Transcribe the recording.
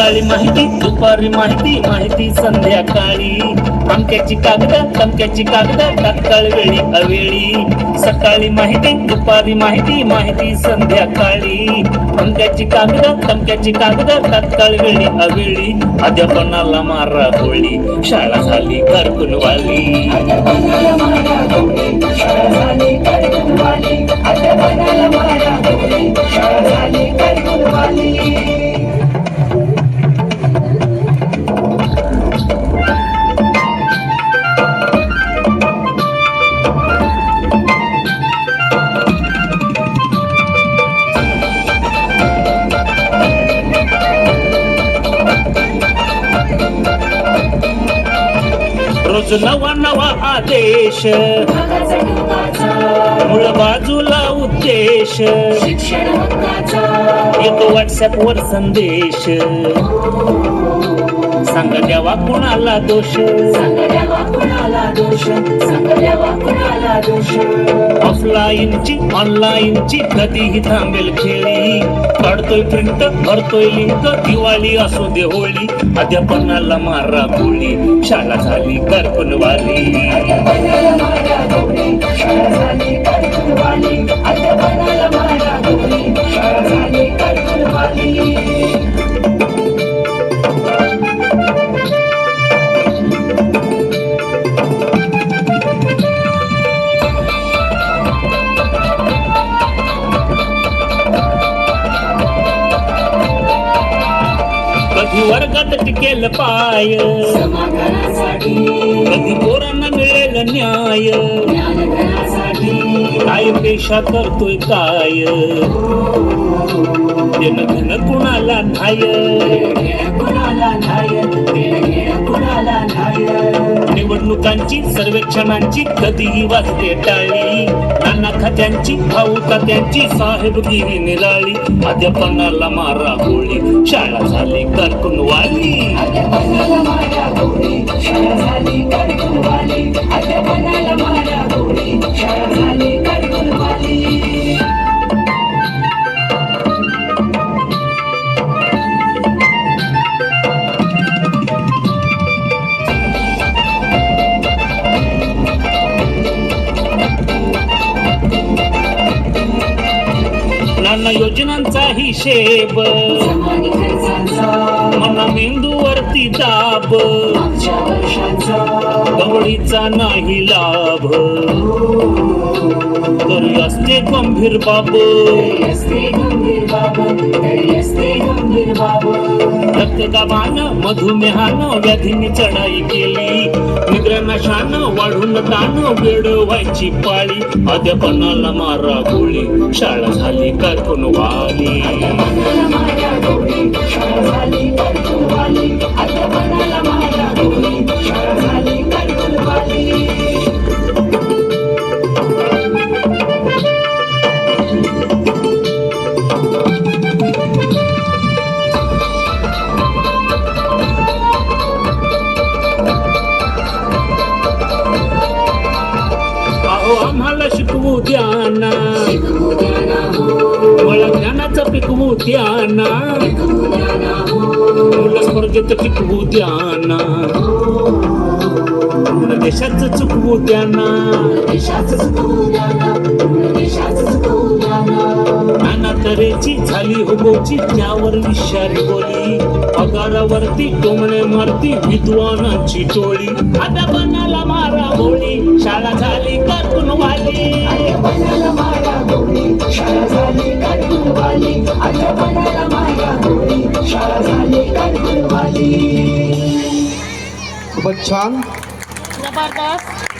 सकाळी माहिती दुपारी माहिती माहिती संध्याकाळी अमक्याची कागद तमक्याची कागद तात्काळ वेळी अवेळी सकाळी माहिती दुपारी माहिती माहिती संध्याकाळी अमक्याची कागद तमक्याची कागद तात्काळ वेळी अवेळी अध्यापनाला मारा होळी शाळा झाली कारकुनवाली रोज नवा नवा आदेश मूळ बाजूला उद्देश येतो व्हॉट्सअप वर संदेश सांग द्यावा कुणाला दोष ऑफलाईनची ऑनलाईनची कधीही थांबेल खेळी काढतोय प्रिंट भरतोय लिंक दिवाळी असू दे होळी अध्यापनाला मारा गोळी शाळा झाली कारकुनवाली कधी वर्गात टिकेल पाय कधी पोरांना मिळेल न्याय काय पेशा करतोय काय देणं घेणं कुणाला निवडणुकांची सर्वेक्षणांची कधीही वाजते टाळी नाना खात्यांची भाऊ तात्यांची साहेबगिरी निराळी अध्यापनाला मारा होळी शाळा झाली कारकुनवाली नाना योजनांचा हिशेब मना मेंदूवरती दाब गवळीचा नाही लाभ तरी असते गंभीर बाब रक्तदाबानं मधुमेहानं व्याधींनी चढाई केली निद्रानाशानं वाढून ताण वेड व्हायची पाळी अध्यापनाला मारा गोळी शाळा झाली कारकुनवाली आम्हाला शिकवू द्याना मला ज्ञानाचं पिकवू द्याना मुलं स्पर्धेत टिकवू द्याना देशाचं चुकवू द्याना नाना तऱ्हेची झाली होगोची त्यावर विषारी बोली पगारावरती टोमणे मारती विद्वानांची टोळी अध्यापनाला मारा होळी शाळा झाली कारकुनवाली खूपच छान जबरदस्त